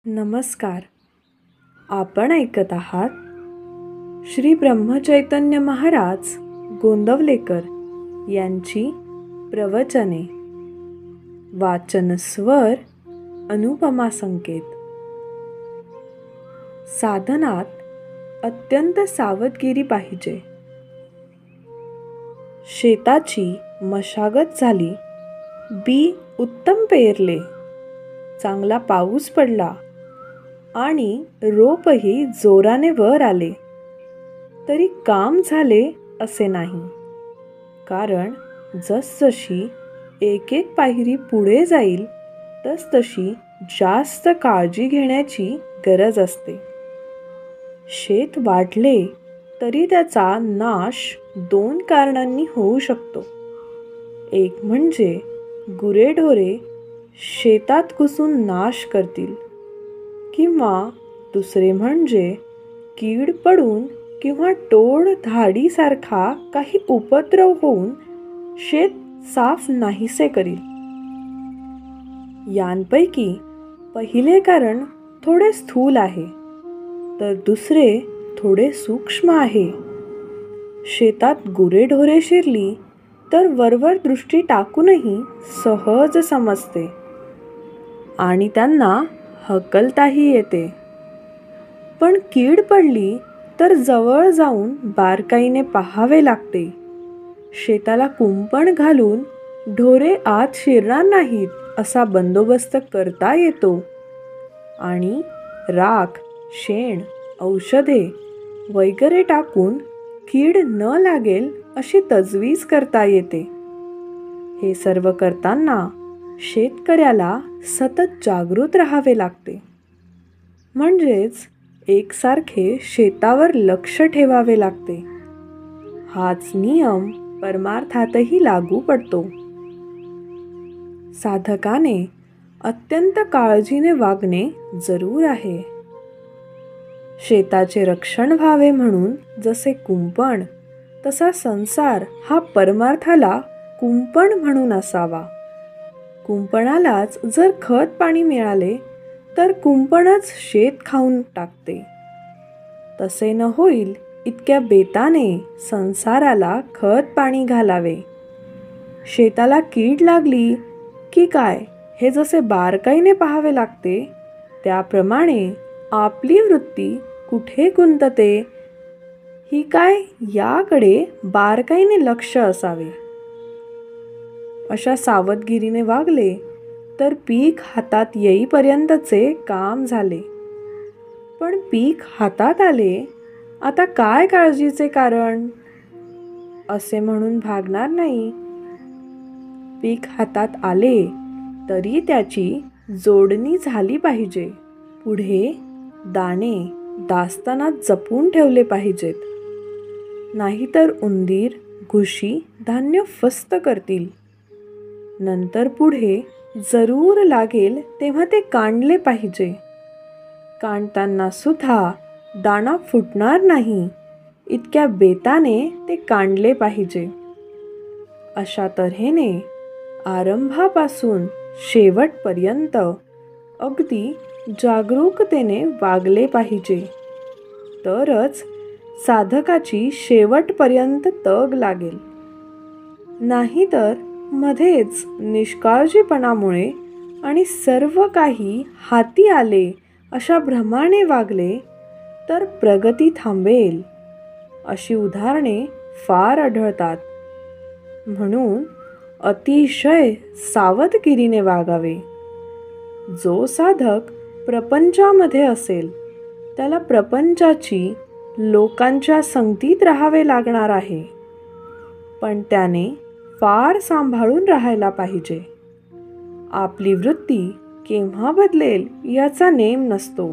नमस्कार. आपण ऐकत आहात श्री ब्रह्मचैतन्य महाराज गोंदवलेकर यांची प्रवचने. वाचन स्वर अनुपमा संकेत. साधनात अत्यंत सावधगिरी पाहिजे. शेताची मशागत झाली, बी उत्तम पेरले, चांगला पाऊस पडला आणि रोपही जोराने वर आले, तरी काम झाले असे नाही. कारण जसजशी एक एक पायरी पुढे जाईल तसतशी जास्त काळजी घेण्याची गरज असते. शेत वाढले तरी त्याचा नाश 2 कारणांनी होऊ शकतो. एक म्हणजे गुरेढोरे शेतात घुसून नाश करतील, किंवा दुसरे म्हणजे कीड पडून किंवा टोळ धाडीसारखा काही उपद्रव होऊन शेत साफ नाहीसे करील. यांपैकी पहिले कारण थोडे स्थूल आहे, तर दुसरे थोडे सूक्ष्म आहे. शेतात गुरेढोरे शिरली तर वरवर दृष्टी टाकूनही सहज समजते आणि त्यांना हकलताही येते. पण कीड पडली तर जवळ जाऊन बारकाईने पाहावे लागते. शेताला कुंपण घालून ढोरे आत शिरणार नाहीत असा बंदोबस्त करता येतो आणि राख, शेण, औषधे वगैरे टाकून कीड न लागेल अशी तजवीज करता येते. हे सर्व करताना शेतकऱ्याला सतत जागृत राहावे लागते. म्हणजेच एकसारखे शेतावर लक्ष ठेवावे लागते. हाच नियम परमार्थातही लागू पडतो. साधकाने अत्यंत काळजीने वागणे जरूर आहे. शेताचे रक्षण व्हावे म्हणून जसे कुंपण, तसा संसार हा परमार्थाला कुंपण म्हणून असावा. कुंपणालाच जर खत पाणी मिळाले तर कुंपणच शेत खाऊन टाकते. तसे न होईल इतक्या बेताने संसाराला खत पाणी घालावे. शेताला कीड लागली की काय हे जसे बारकाईने पाहावे लागते, त्याप्रमाणे आपली वृत्ती कुठे गुंतते ही काय याकडे बारकाईने लक्ष असावे. अशा सावधगिरीने वागले तर पीक हातात येईपर्यंतचे काम झाले. पण पीक हातात आले, आता काय काळजीचे कारण असे म्हणून भागणार नाही. पीक हातात आले तरी त्याची जोडणी झाली पाहिजे. पुढे दाणे दास्तानात जपून ठेवले पाहिजेत, नाहीतर उंदीर, घुशी धान्य फस्त करतील. नंतर पुढे जरूर लागेल तेव्हा ते काढले पाहिजे. काढताना सुद्धा दाणा फुटणार नाही इतक्या बेताने ते काढले पाहिजे. अशा तऱ्हेने आरंभापासून शेवटपर्यंत अगदी जागरूकतेने वागले पाहिजे. तरच साधकाची शेवटपर्यंत तग लागेल. नाहीतर मध्येच निष्काळजीपणामुळे आणि सर्व काही हाती आले अशा भ्रमाने वागले तर प्रगती थांबेल. अशी उदाहरणे फार आढळतात. म्हणून अतिशय सावधगिरीने वागावे. जो साधक प्रपंचामध्ये असेल त्याला प्रपंचाची, लोकांच्या संगतीत राहावे लागणार आहे. पण त्याने फार सांभाळून राहायला पाहिजे. आपली वृत्ती केव्हा बदलेल याचा नेम नसतो.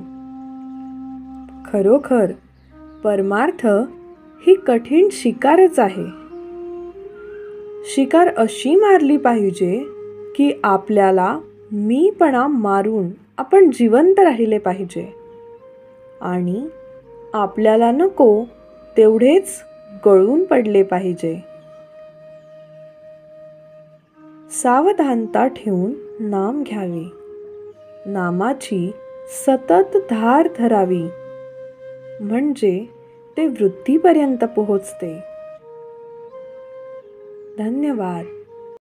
खरोखर परमार्थ ही कठीण शिकारच आहे. शिकार अशी मारली पाहिजे की आपल्याला मीपणा मारून आपण जिवंत राहिले पाहिजे आणि आपल्याला नको तेवढेच गळून पडले पाहिजे. सावधानता ठेवून नाम घ्यावे. नामाची सतत धार धरावी, म्हणजे ते वृद्धीपर्यंत पोहोचते. धन्यवाद.